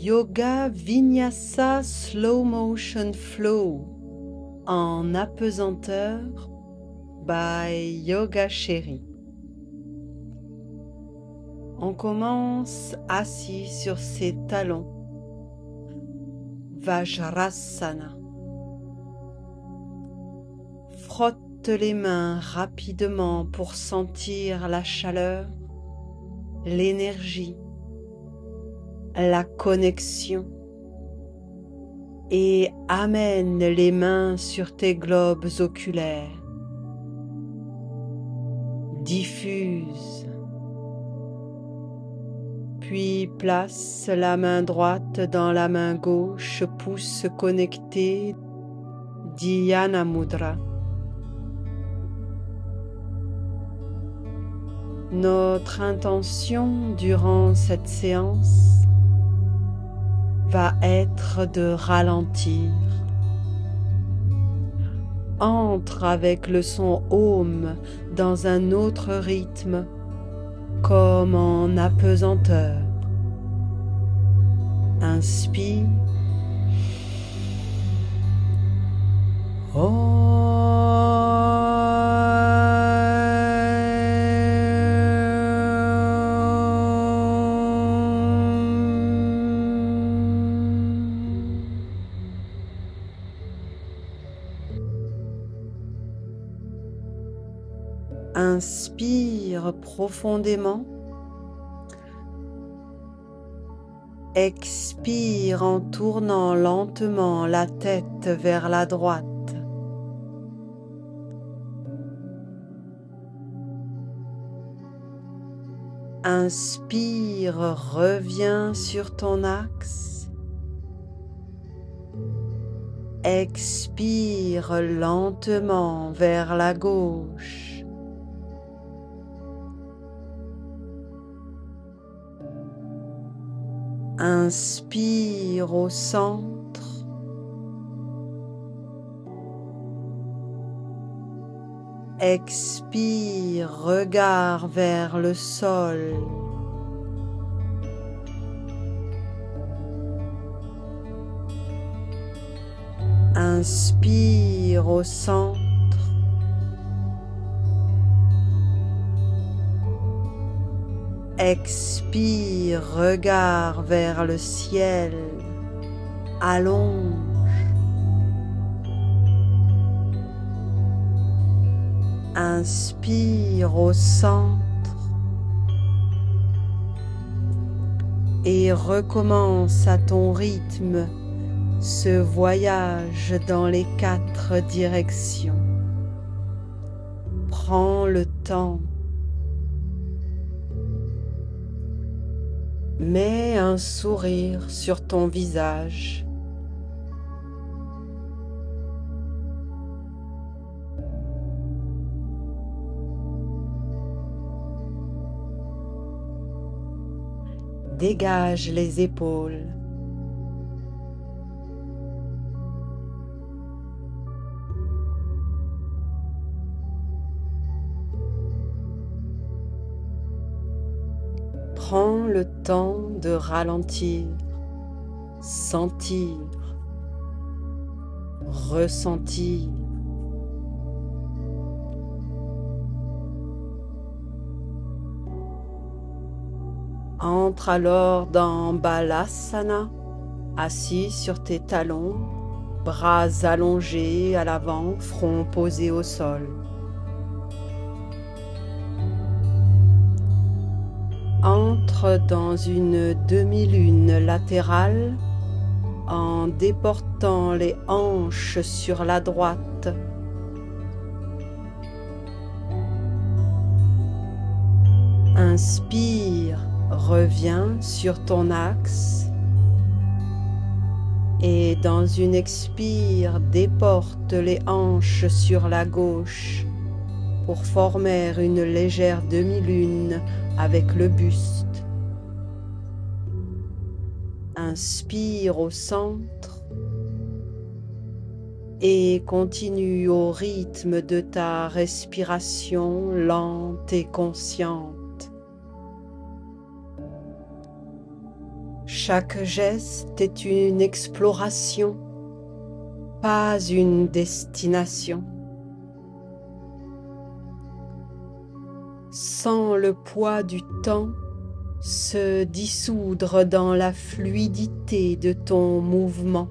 Yoga Vinyasa Slow Motion Flow en apesanteur by Yoga Chérie. On commence assis sur ses talons, Vajrasana. Frotte les mains rapidement pour sentir la chaleur, l'énergie, la connexion et amène les mains sur tes globes oculaires. Diffuse. Puis place la main droite dans la main gauche, pouce connecté, Dhyana Mudra. Notre intention durant cette séance va être de ralentir. Entre avec le son Om dans un autre rythme, comme en apesanteur. Inspire. Inspire profondément. Expire en tournant lentement la tête vers la droite. Inspire, reviens sur ton axe. Expire lentement vers la gauche. Inspire au centre. Expire, regard vers le sol. Inspire au centre. Expire, regard vers le ciel, allonge. Inspire au centre et recommence à ton rythme ce voyage dans les 4 directions. Prends le temps. Mets un sourire sur ton visage. Dégage les épaules. Prends le temps de ralentir, sentir, ressentir. Entre alors dans Balasana, assis sur tes talons, bras allongés à l'avant, front posé au sol. Entre dans une demi-lune latérale en déportant les hanches sur la droite. Inspire, reviens sur ton axe et dans une expire, déporte les hanches sur la gauche pour former une légère demi-lune avec le buste. Inspire au centre et continue au rythme de ta respiration lente et consciente. Chaque geste est une exploration, pas une destination. Sans le poids du temps se dissoudre dans la fluidité de ton mouvement.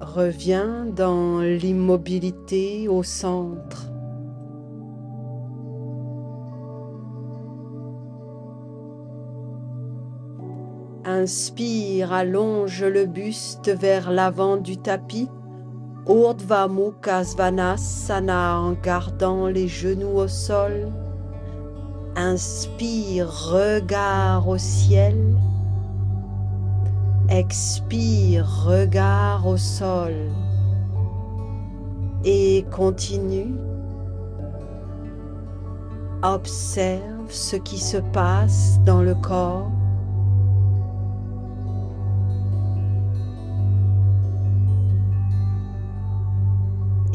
Reviens dans l'immobilité au centre. Inspire, allonge le buste vers l'avant du tapis. Urdhva Mukha Svanasana en gardant les genoux au sol. Inspire, regard au ciel. Expire, regard au sol. Et continue. Observe ce qui se passe dans le corps.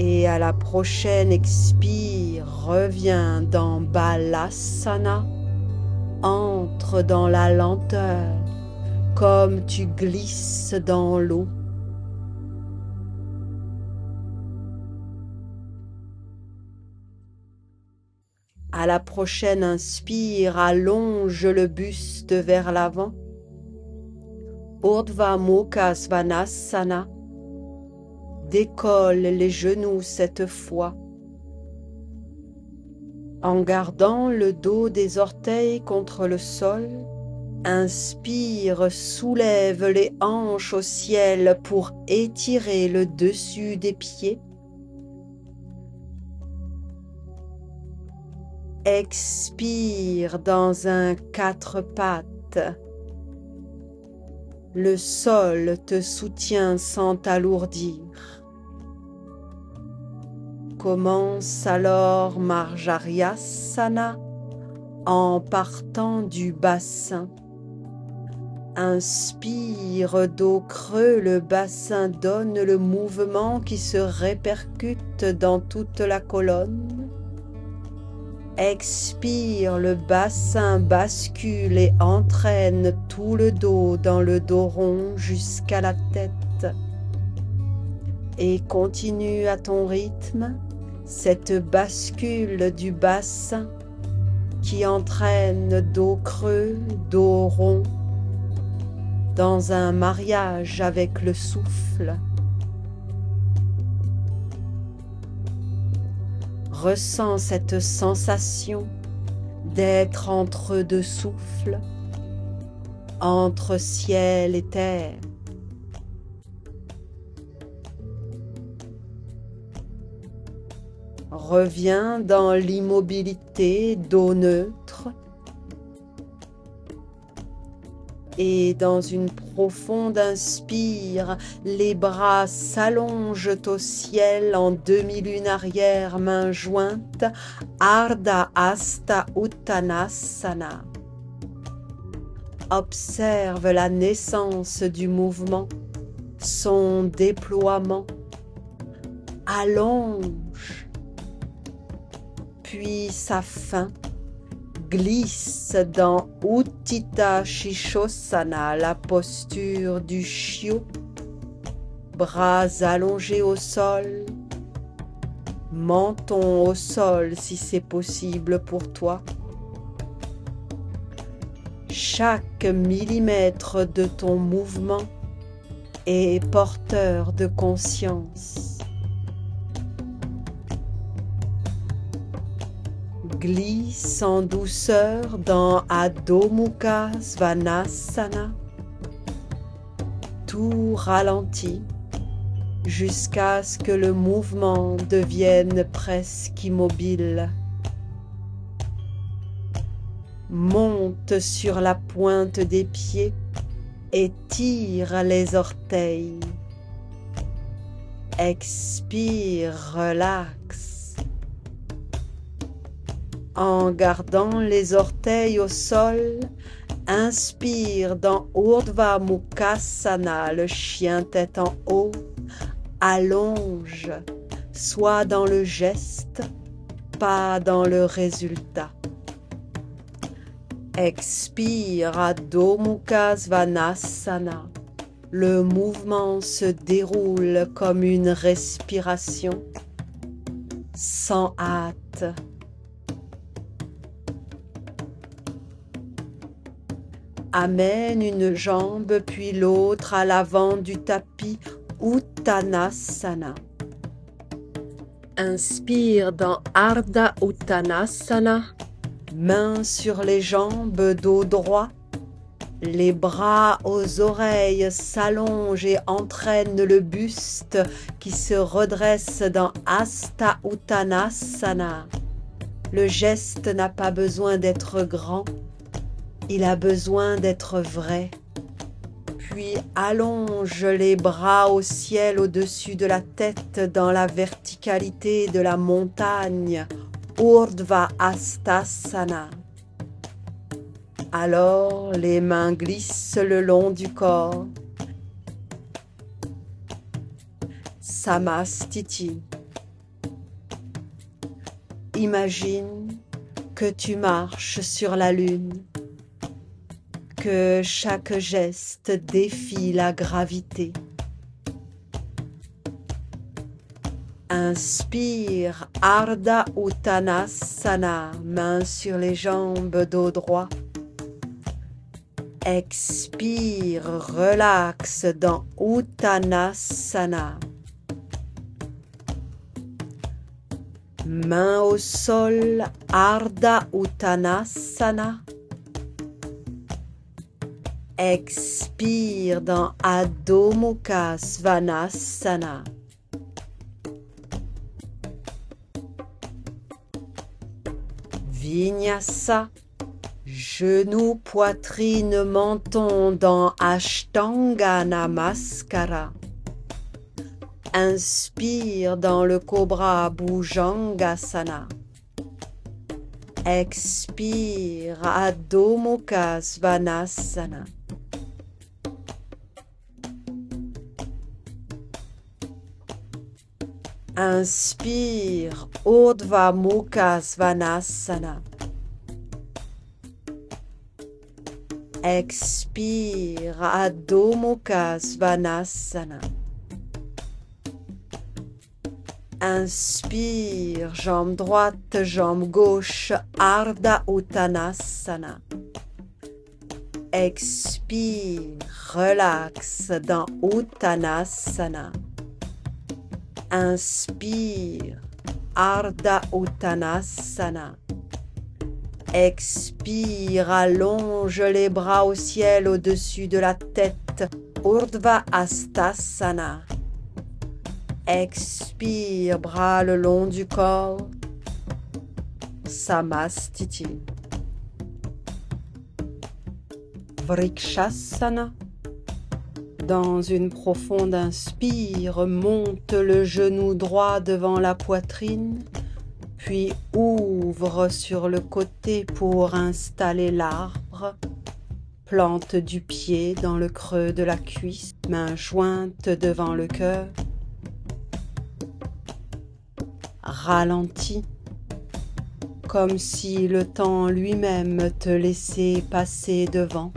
Et à la prochaine expire, reviens dans Balasana, entre dans la lenteur, comme tu glisses dans l'eau. À la prochaine inspire, allonge le buste vers l'avant. Urdhva Mukha Svanasana. Décolle les genoux cette fois, en gardant le dos des orteils contre le sol. Inspire, soulève les hanches au ciel pour étirer le dessus des pieds. Expire dans un quatre pattes. Le sol te soutient sans t'alourdir. Commence alors Marjaryasana en partant du bassin. Inspire, dos creux, le bassin donne le mouvement qui se répercute dans toute la colonne. Expire, le bassin bascule et entraîne tout le dos dans le dos rond jusqu'à la tête. Et continue à ton rythme cette bascule du bassin qui entraîne dos creux, dos rond, dans un mariage avec le souffle. Ressens cette sensation d'être entre deux souffles, entre ciel et terre. Reviens dans l'immobilité, dos neutre, et dans une profonde inspire, les bras s'allongent au ciel en demi-lune arrière, mains jointes, Ardha Hasta Uttanasana. Observe la naissance du mouvement, son déploiement. Allonge, puis sa fin. Glisse dans Utthita Shishosana, la posture du chiot, bras allongés au sol, menton au sol si c'est possible pour toi. Chaque millimètre de ton mouvement est porteur de conscience. Glisse en douceur dans Adho Mukha Svanasana. Tout ralentit jusqu'à ce que le mouvement devienne presque immobile. Monte sur la pointe des pieds et tire les orteils. Expire, relaxe. En gardant les orteils au sol, inspire dans Urdhva Mukhasana, le chien tête en haut, allonge, soit dans le geste, pas dans le résultat. Expire Adho Mukha Svanasana. Le mouvement se déroule comme une respiration, sans hâte. Amène une jambe puis l'autre à l'avant du tapis Uttanasana. Inspire dans Ardha Uttanasana, mains sur les jambes, dos droit. Les bras aux oreilles s'allongent et entraînent le buste qui se redresse dans Hasta Uttanasana. Le geste n'a pas besoin d'être grand, il a besoin d'être vrai. Puis allonge les bras au ciel au-dessus de la tête dans la verticalité de la montagne, Urdhva Hastasana. Alors les mains glissent le long du corps. Samastiti. Imagine que tu marches sur la lune, que chaque geste défie la gravité. Inspire Ardha Uttanasana, mains sur les jambes, dos droit. Expire, relaxe dans Uttanasana. Main au sol, Ardha Uttanasana. Expire dans Adho Mukha Svanasana. Vinyasa. Genoux, poitrine, menton dans Ashtanga Namaskara. Inspire dans le Cobra Bhujangasana. Expire Adho Mukha Svanasana. Inspire Urdhva Mukha Svanasana. Expire Adho Mukha Svanasana. Inspire, jambe droite, jambe gauche, Ardha Uttanasana. Expire, relaxe dans Uttanasana. Inspire, Ardha Uttanasana. Expire, allonge les bras au ciel au-dessus de la tête, Urdhva Hastasana. Expire, bras le long du corps, Samastiti. Vrikshasana. Dans une profonde inspire, monte le genou droit devant la poitrine, puis ouvre sur le côté pour installer l'arbre. Plante du pied dans le creux de la cuisse, main jointe devant le cœur. Ralentis, comme si le temps lui-même te laissait passer devant.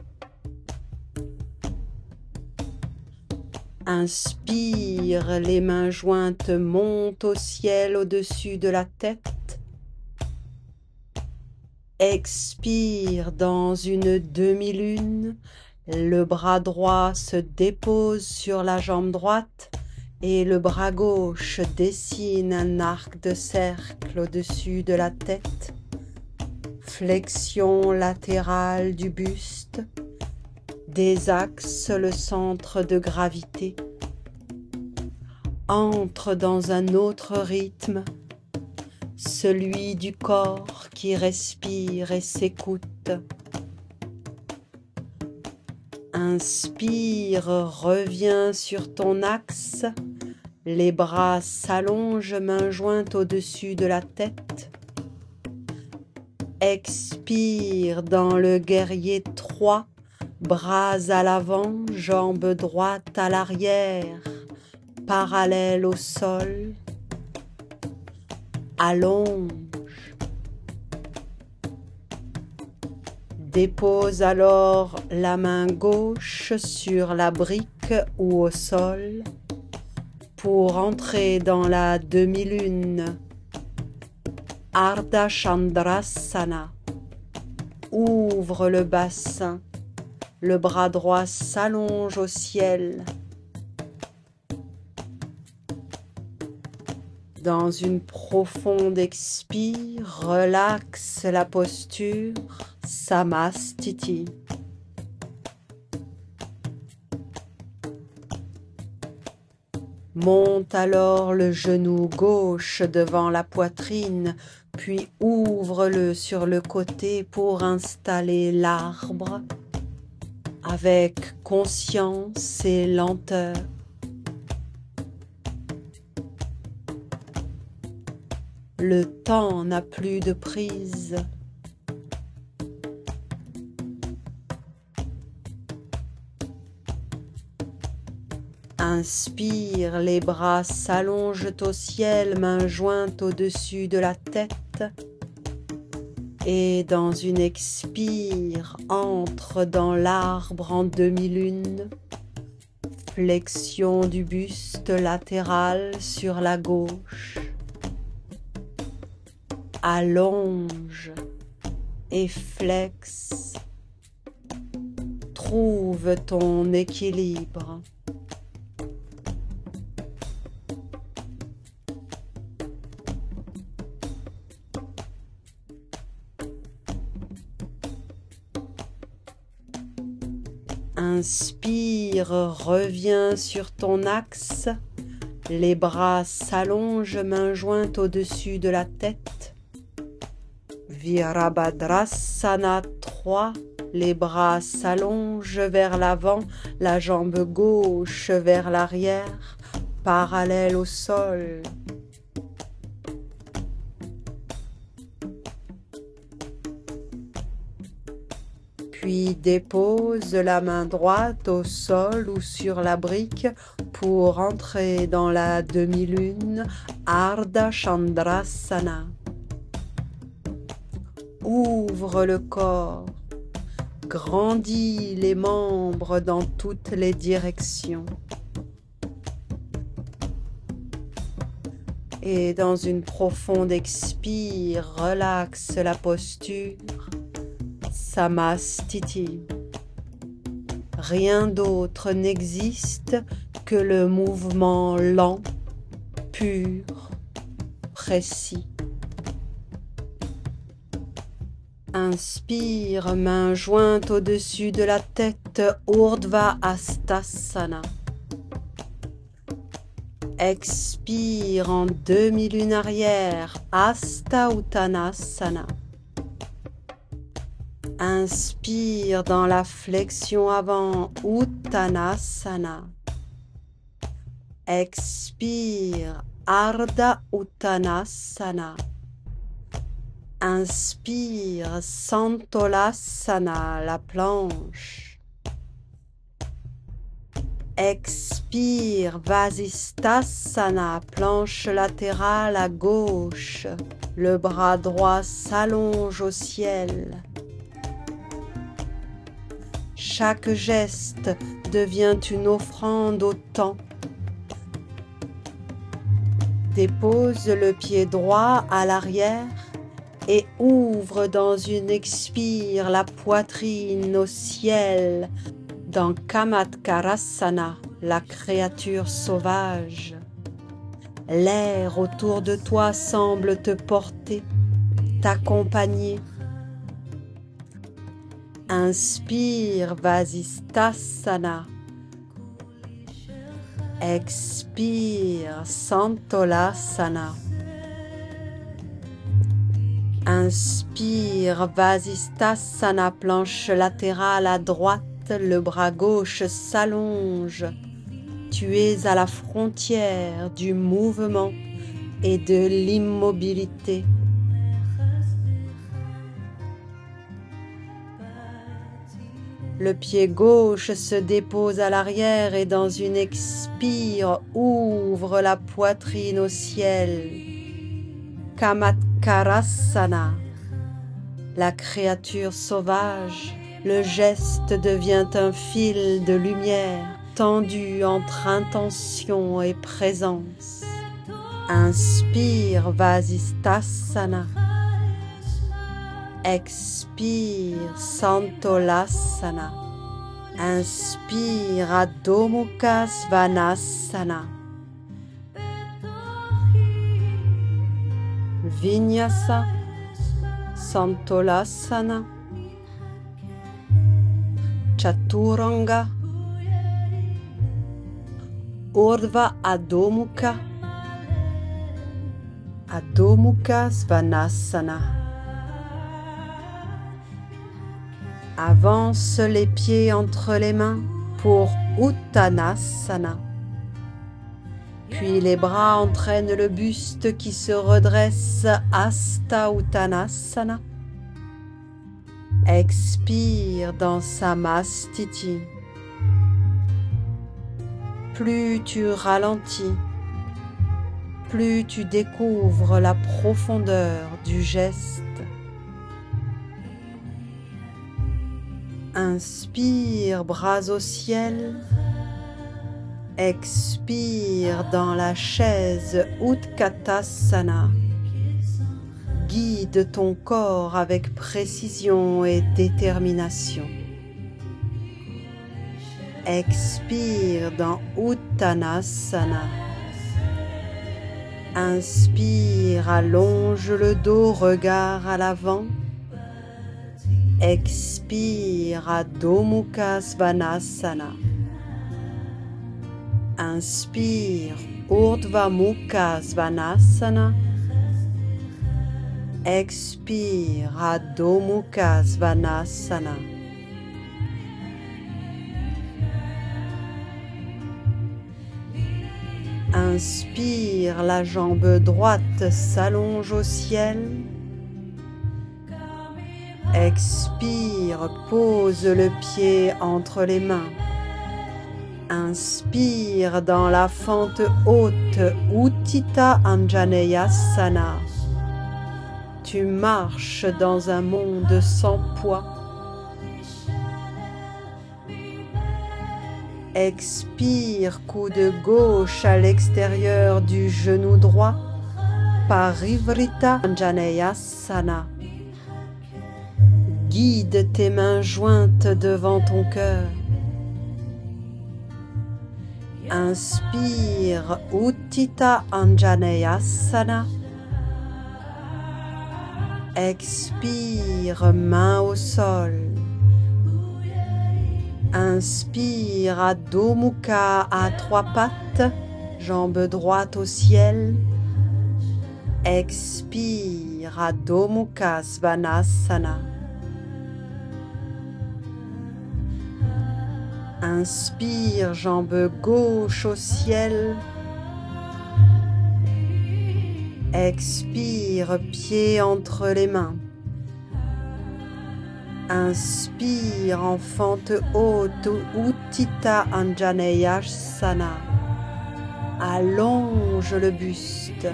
Inspire, les mains jointes montent au ciel au-dessus de la tête. Expire dans une demi-lune, le bras droit se dépose sur la jambe droite et le bras gauche dessine un arc de cercle au-dessus de la tête. Flexion latérale du buste. Désaxe le centre de gravité. Entre dans un autre rythme, celui du corps qui respire et s'écoute. Inspire, reviens sur ton axe, les bras s'allongent, mains jointes au-dessus de la tête. Expire dans le guerrier 3, bras à l'avant, jambes droites à l'arrière, parallèles au sol. Allonge. Dépose alors la main gauche sur la brique ou au sol pour entrer dans la demi-lune. Ardha Chandrasana. Ouvre le bassin, le bras droit s'allonge au ciel. Dans une profonde expire, relaxe la posture, Samastiti. Monte alors le genou gauche devant la poitrine, puis ouvre-le sur le côté pour installer l'arbre avec conscience et lenteur. Le temps n'a plus de prise. Inspire, les bras s'allongent au ciel, mains jointes au-dessus de la tête. Et dans une expire, entre dans l'arbre en demi-lune. Flexion du buste latéral sur la gauche. Allonge et flexe. Trouve ton équilibre. Inspire, reviens sur ton axe. Les bras s'allongent, mains jointes au-dessus de la tête. Virabhadrasana 3. Les bras s'allongent vers l'avant, la jambe gauche vers l'arrière, parallèle au sol. Puis dépose la main droite au sol ou sur la brique pour entrer dans la demi-lune, Ardha Chandrasana. Ouvre le corps, grandis les membres dans toutes les directions. Et dans une profonde expire, relaxe la posture. Samastiti. Rien d'autre n'existe que le mouvement lent, pur, précis. Inspire, main jointe au-dessus de la tête, Urdhva Hastasana. Expire en demi-lune arrière, Hasta Uttanasana. Inspire dans la flexion avant, Uttanasana. Expire, Ardha Uttanasana. Inspire, Santolasana, la planche. Expire, Vasisthasana, planche latérale à gauche. Le bras droit s'allonge au ciel. Chaque geste devient une offrande au temps. Dépose le pied droit à l'arrière et ouvre dans une expire la poitrine au ciel dans Kamatkarasana, la créature sauvage. L'air autour de toi semble te porter, t'accompagner. Inspire, Vasisthasana. Expire, Santolasana. Inspire, Vasisthasana, planche latérale à droite, le bras gauche s'allonge. Tu es à la frontière du mouvement et de l'immobilité. Le pied gauche se dépose à l'arrière et dans une expire, ouvre la poitrine au ciel. Kamatkarasana. la créature sauvage, le geste devient un fil de lumière tendu entre intention et présence. Inspire Vasisthasana. Expire Santolasana. Inspire Adho Mukha Svanasana. Vinyasa Santolasana. Chaturanga. Urdhva Adho Mukha. Adho Mukha Svanasana. Avance les pieds entre les mains pour Uttanasana. Puis les bras entraînent le buste qui se redresse, Hasta Uttanasana. Expire dans Samastiti. Plus tu ralentis, plus tu découvres la profondeur du geste. Inspire, bras au ciel. Expire dans la chaise Utkatasana. Guide ton corps avec précision et détermination. Expire dans Uttanasana. Inspire, allonge le dos, regard à l'avant. Expire, Adho Mukha Svanasana. Inspire, Urdhva Mukha Svanasana. Expire, Adho Mukha Svanasana. Inspire, la jambe droite s'allonge au ciel. Expire, pose le pied entre les mains. Inspire dans la fente haute, Utthita Anjaneyasana. Tu marches dans un monde sans poids. Expire, coude gauche à l'extérieur du genou droit, Parivrita Anjaneyasana. Guide tes mains jointes devant ton cœur. Inspire, Utthita Anjaneyasana. Expire, main au sol. Inspire, Adho Mukha à trois pattes, jambe droite au ciel. Expire, Adho Mukha Svanasana. Inspire, jambe gauche au ciel. Expire, pied entre les mains. Inspire en fente haute, Utthita Anjaneyasana. Allonge le buste.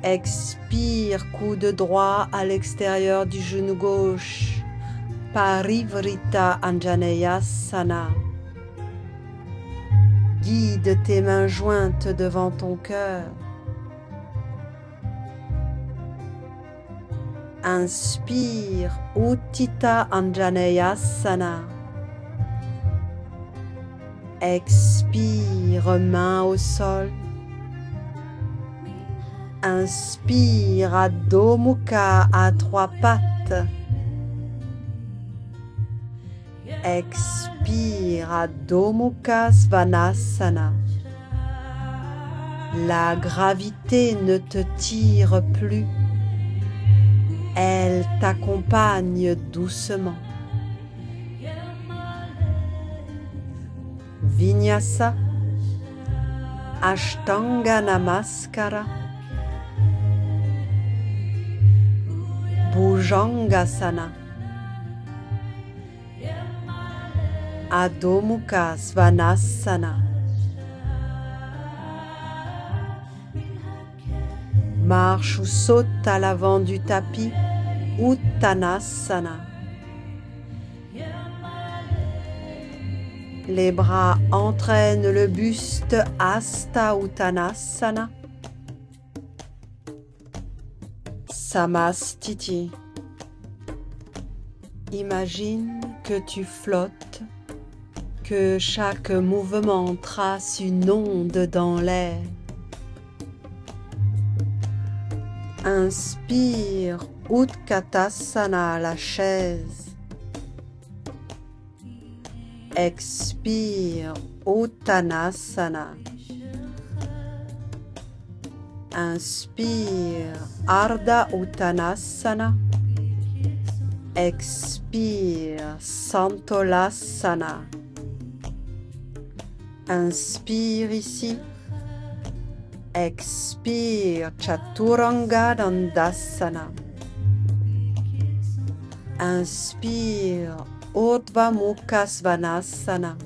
Expire, coude droit à l'extérieur du genou gauche, Parivrita Anjaneyasana. Guide tes mains jointes devant ton cœur. Inspire, Utthita Anjaneyasana. Expire, main au sol. Inspire, Adho Mukha à trois pattes. Expire, Adho Mukha Svanasana. La gravité ne te tire plus. Elle t'accompagne doucement. Vinyasa, Ashtanga Namaskara, Bhujangasana, Adho Mukha Svanasana. Marche ou saute à l'avant du tapis, Uttanasana. Les bras entraînent le buste, Hasta Uttanasana. Samastiti. Imagine que tu flottes, que chaque mouvement trace une onde dans l'air. Inspire, Utkatasana, la chaise. Expire, Uttanasana. Inspire, Ardha Uttanasana. Expire, Santolasana. Inspire ici. Expire, Chaturanga Dandasana. Inspire, Urdhva Mukha Svanasana.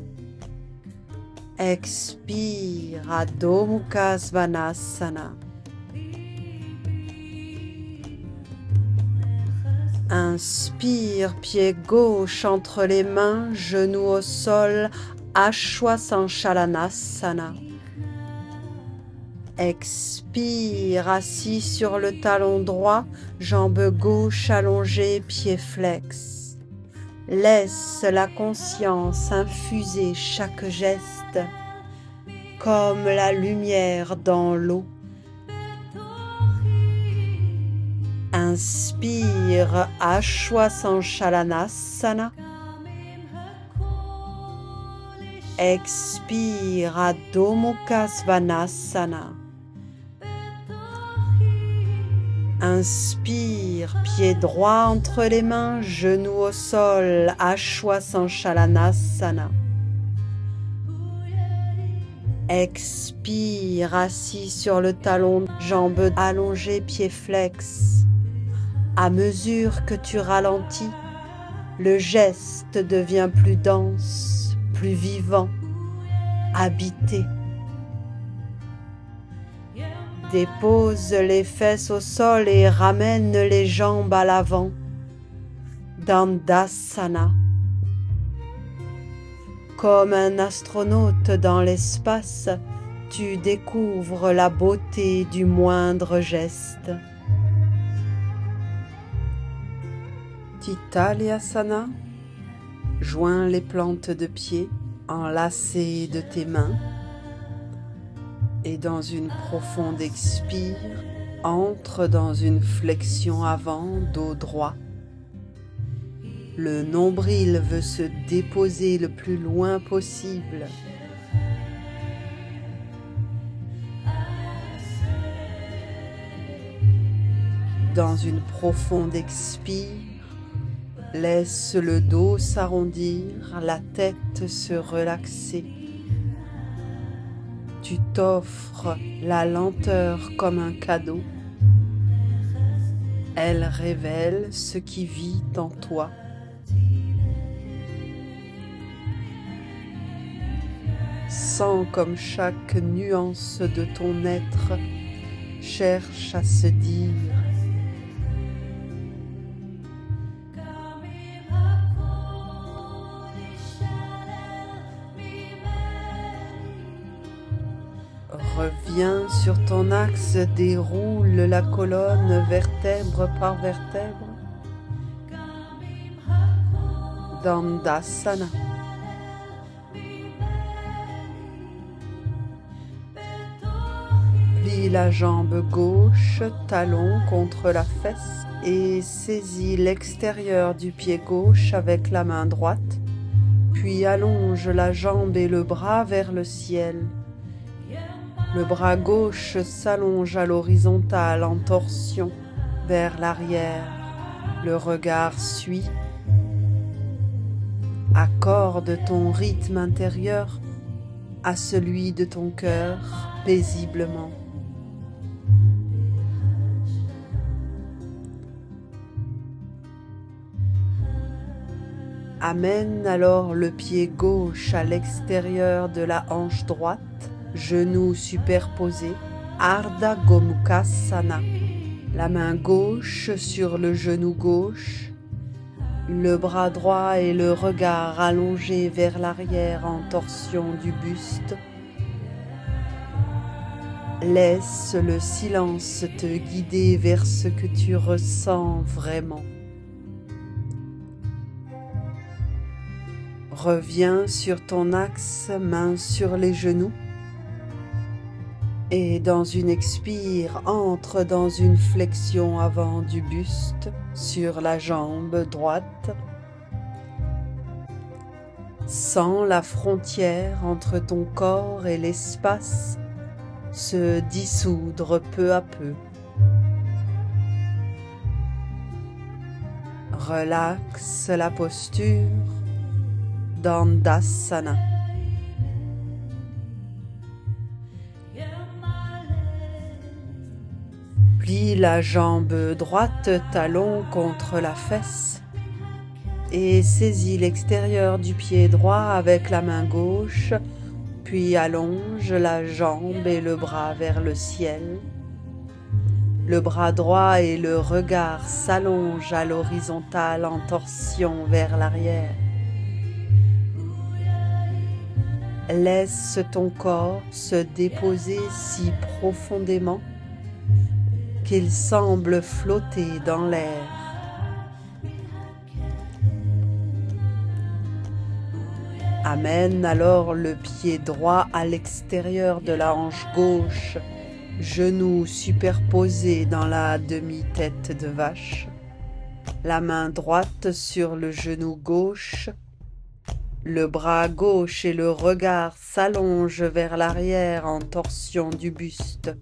Expire, Adho Mukha Svanasana. Inspire, pied gauche entre les mains, genoux au sol, Ashwasanchalanasana. Expire, assis sur le talon droit, jambe gauche allongée, pied flex. Laisse la conscience infuser chaque geste, comme la lumière dans l'eau. Inspire, Ashwasanchalanasana. Expire, Adho Mukha Svanasana. Inspire, pied droit entre les mains, genoux au sol, Ashwasanchalanasana. Expire, assis sur le talon, jambes allongées, pieds flex. À mesure que tu ralentis, le geste devient plus dense, plus vivant, habité. Dépose les fesses au sol et ramène les jambes à l'avant. Dandasana. Comme un astronaute dans l'espace, tu découvres la beauté du moindre geste. Titalyasana. Joins les plantes de pied enlacées de tes mains. Et dans une profonde expire, entre dans une flexion avant, dos droit. Le nombril veut se déposer le plus loin possible. Dans une profonde expire, laisse le dos s'arrondir, la tête se relaxer. Tu t'offres la lenteur comme un cadeau. Elle révèle ce qui vit en toi. Sens comme chaque nuance de ton être cherche à se dire. Reviens sur ton axe, déroule la colonne vertèbre par vertèbre. Dandasana. Plie la jambe gauche, talon contre la fesse et saisis l'extérieur du pied gauche avec la main droite, puis allonge la jambe et le bras vers le ciel. Le bras gauche s'allonge à l'horizontale en torsion vers l'arrière. Le regard suit. Accorde ton rythme intérieur à celui de ton cœur paisiblement. Amène alors le pied gauche à l'extérieur de la hanche droite. Genoux superposés, Ardha Gomukhasana. La main gauche sur le genou gauche, le bras droit et le regard allongé vers l'arrière en torsion du buste. Laisse le silence te guider vers ce que tu ressens vraiment. Reviens sur ton axe, main sur les genoux. Et dans une expire, entre dans une flexion avant du buste sur la jambe droite. Sens la frontière entre ton corps et l'espace se dissoudre peu à peu. Relaxe la posture Dandasana. Plie la jambe droite, talon contre la fesse et saisis l'extérieur du pied droit avec la main gauche, puis allonge la jambe et le bras vers le ciel. Le bras droit et le regard s'allongent à l'horizontale en torsion vers l'arrière. Laisse ton corps se déposer si profondément qu'il semble flotter dans l'air. Amène alors le pied droit à l'extérieur de la hanche gauche, genoux superposés dans la demi-tête de vache, la main droite sur le genou gauche, le bras gauche et le regard s'allongent vers l'arrière en torsion du buste.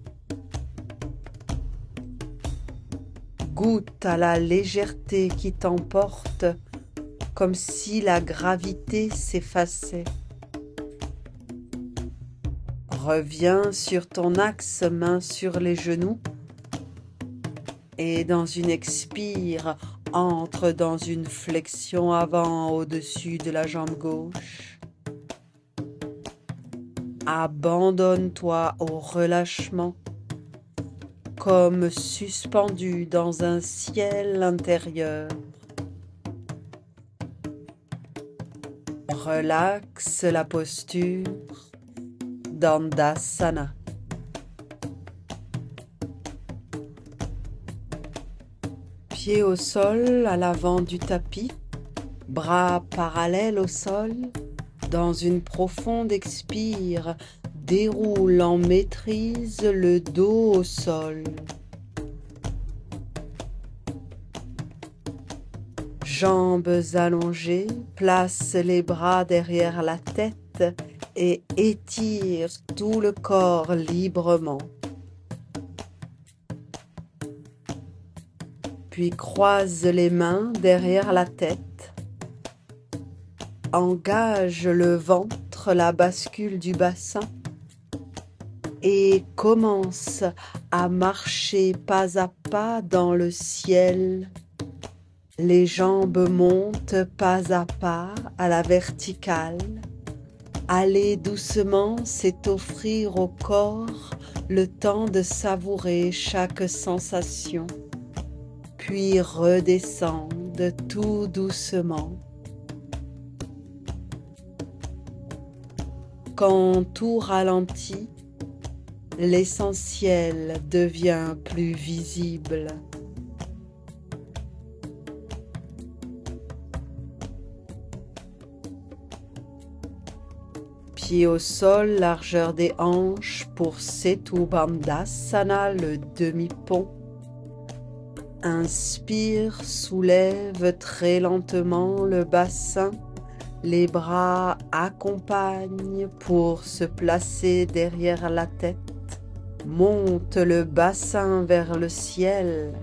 Goûte à la légèreté qui t'emporte, comme si la gravité s'effaçait. Reviens sur ton axe, main sur les genoux, et dans une expire, entre dans une flexion avant au-dessus de la jambe gauche. Abandonne-toi au relâchement, comme suspendu dans un ciel intérieur. Relaxe la posture Dandasana. Pieds au sol à l'avant du tapis, bras parallèles au sol, dans une profonde expire, déroule en maîtrise le dos au sol. Jambes allongées, place les bras derrière la tête et étire tout le corps librement. Puis croise les mains derrière la tête. Engage le ventre, la bascule du bassin et commence à marcher pas à pas dans le ciel. Les jambes montent pas à pas à la verticale. Aller doucement, c'est offrir au corps le temps de savourer chaque sensation, puis redescendre tout doucement. Quand tout ralentit, l'essentiel devient plus visible. Pieds au sol, largeur des hanches pour Setu Bandhasana, le demi-pont. Inspire, soulève très lentement le bassin. Les bras accompagnent pour se placer derrière la tête. Monte le bassin vers le ciel.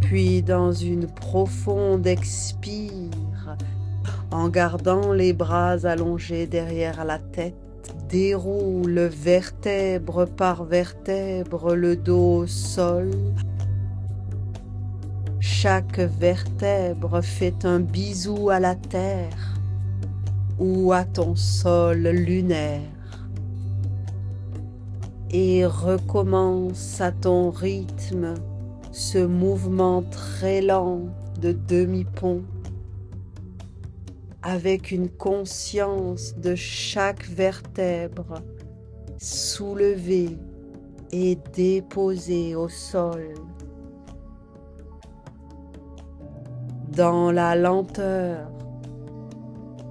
Puis dans une profonde expire, en gardant les bras allongés derrière la tête, déroule vertèbre par vertèbre le dos au sol. Chaque vertèbre fait un bisou à la terre ou à ton sol lunaire. et recommence à ton rythme ce mouvement très lent de demi-pont avec une conscience de chaque vertèbre soulevée et déposée au sol. Dans la lenteur,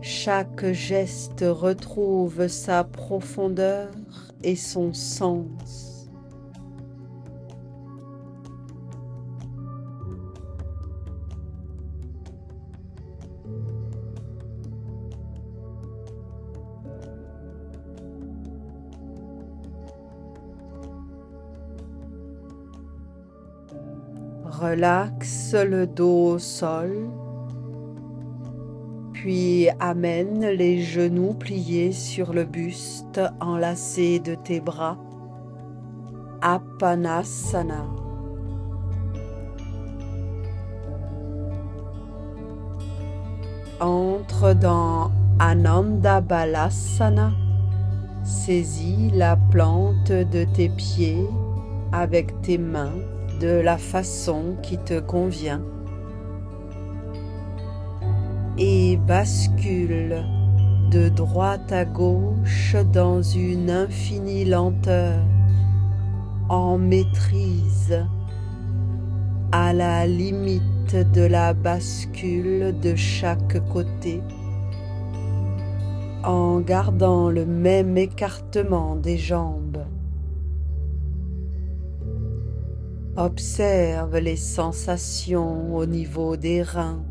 chaque geste retrouve sa profondeur et son sens. Relaxe le dos au sol, puis amène les genoux pliés sur le buste enlacé de tes bras. Apanasana. Entre dans Ananda Balasana. Saisis la plante de tes pieds avec tes mains de la façon qui te convient et bascule de droite à gauche dans une infinie lenteur, en maîtrise, à la limite de la bascule de chaque côté, en gardant le même écartement des jambes. Observe les sensations au niveau des reins.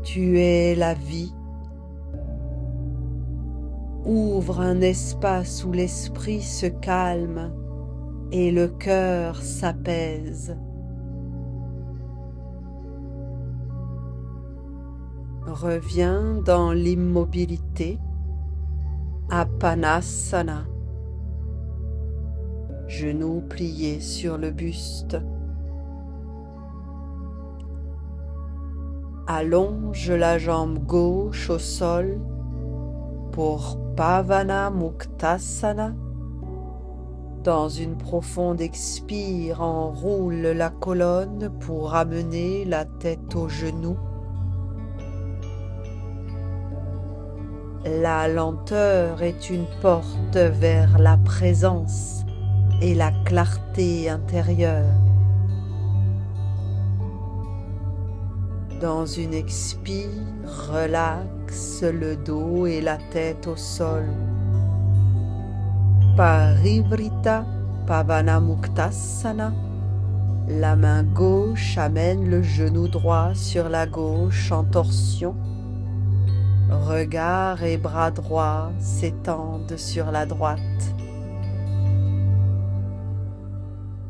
Tu es la vie. Ouvre un espace où l'esprit se calme et le cœur s'apaise. Reviens dans l'immobilité, Apanasana. Genoux pliés sur le buste. Allonge la jambe gauche au sol pour Pavana Muktasana. Dans une profonde expire, enroule la colonne pour amener la tête aux genoux. La lenteur est une porte vers la présence et la clarté intérieure. Dans une expire, relaxe le dos et la tête au sol. Parivrita Pavana Muktasana. La main gauche amène le genou droit sur la gauche en torsion. Regard et bras droits s'étendent sur la droite.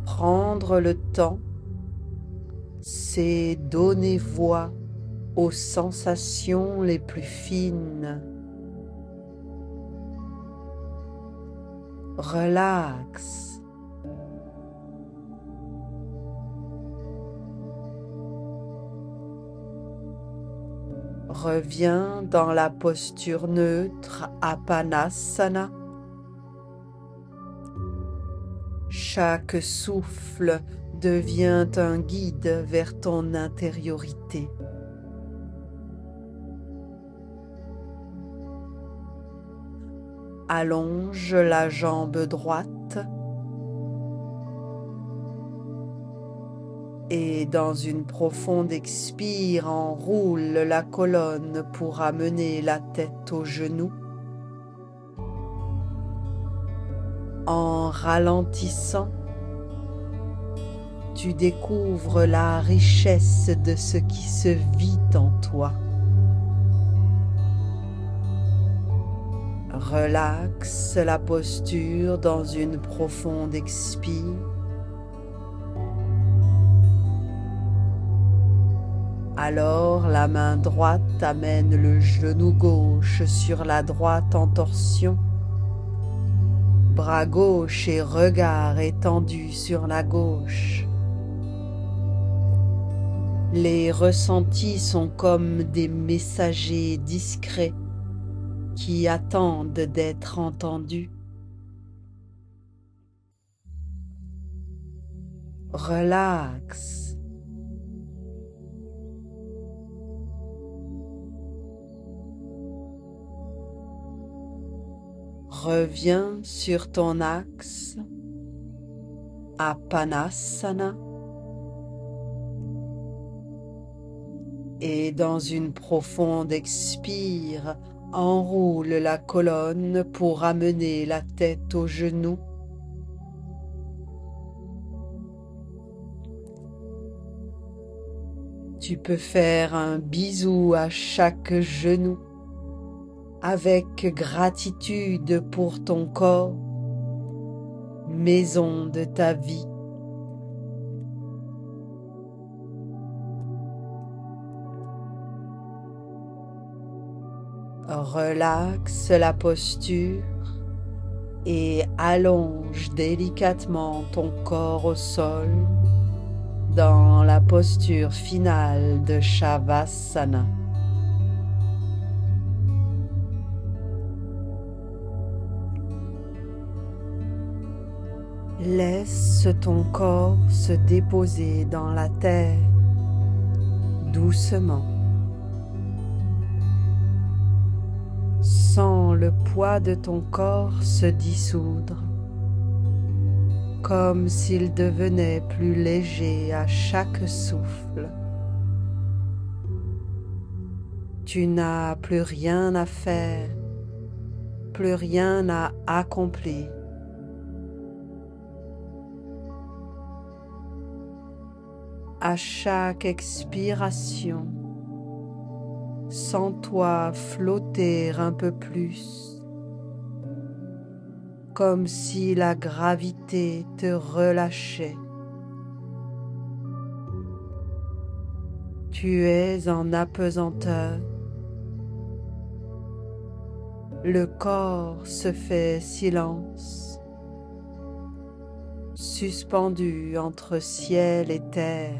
Prendre le temps, c'est donner voix aux sensations les plus fines. Relaxe. Reviens dans la posture neutre, Apanasana. Chaque souffle devient un guide vers ton intériorité. Allonge la jambe droite et dans une profonde expire, enroule la colonne pour amener la tête aux genoux. En ralentissant, tu découvres la richesse de ce qui se vit en toi. Relaxe la posture dans une profonde expire. Alors la main droite amène le genou gauche sur la droite en torsion. Bras gauche et regard étendu sur la gauche. Les ressentis sont comme des messagers discrets qui attendent d'être entendus. Relaxe. Reviens sur ton axe, Apanasana, et dans une profonde expire, enroule la colonne pour amener la tête aux genoux. Tu peux faire un bisou à chaque genou avec gratitude pour ton corps, maison de ta vie. Relaxe la posture et allonge délicatement ton corps au sol dans la posture finale de Shavasana. Laisse ton corps se déposer dans la terre doucement. Sens le poids de ton corps se dissoudre, comme s'il devenait plus léger à chaque souffle. Tu n'as plus rien à faire, plus rien à accomplir. À chaque expiration, sens-toi flotter un peu plus, comme si la gravité te relâchait. Tu es en apesanteur. Le corps se fait silence, suspendu entre ciel et terre.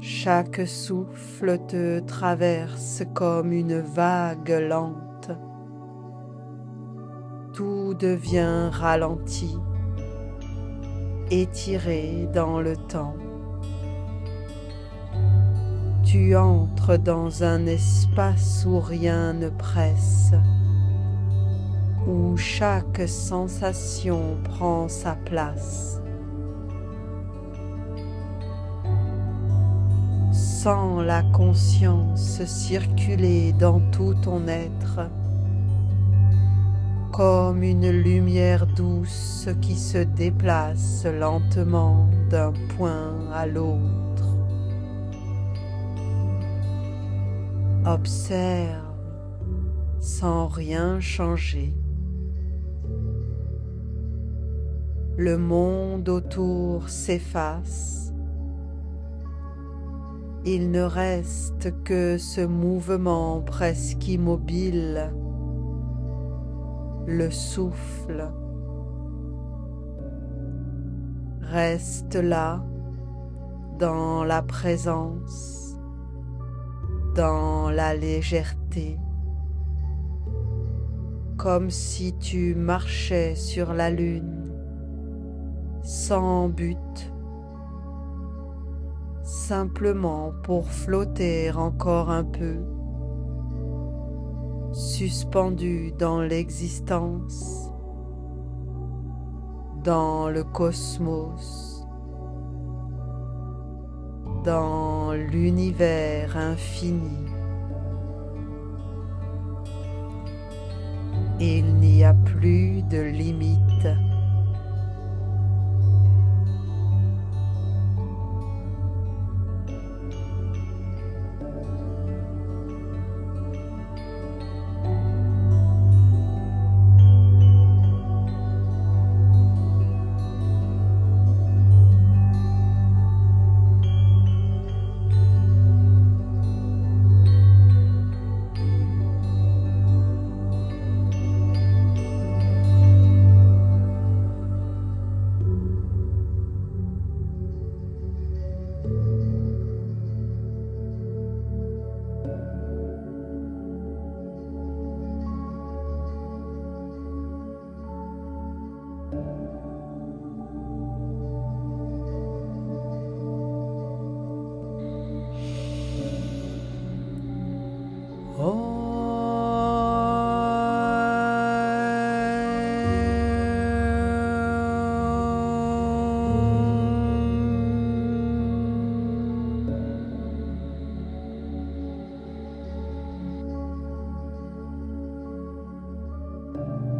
Chaque souffle te traverse comme une vague lente. Tout devient ralenti, étiré dans le temps. Tu entres dans un espace où rien ne presse, où chaque sensation prend sa place. Sens la conscience circuler dans tout ton être, comme une lumière douce qui se déplace lentement d'un point à l'autre. Observe sans rien changer. Le monde autour s'efface. Il ne reste que ce mouvement presque immobile, le souffle. Reste là, dans la présence, dans la légèreté, comme si tu marchais sur la lune, sans but, simplement pour flotter encore un peu, suspendu dans l'existence, dans le cosmos, dans l'univers infini. Il n'y a plus de limite.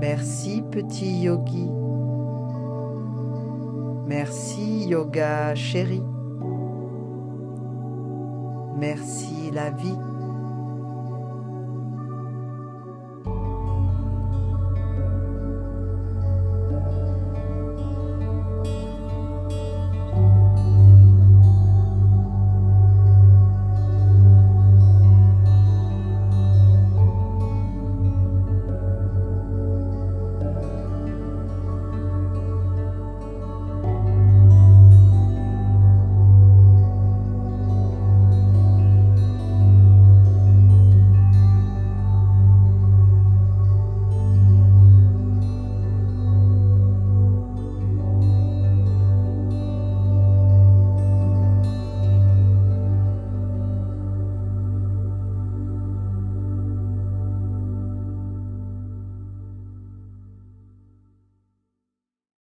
Merci petit yogi. Merci yoga chéri. Merci la vie.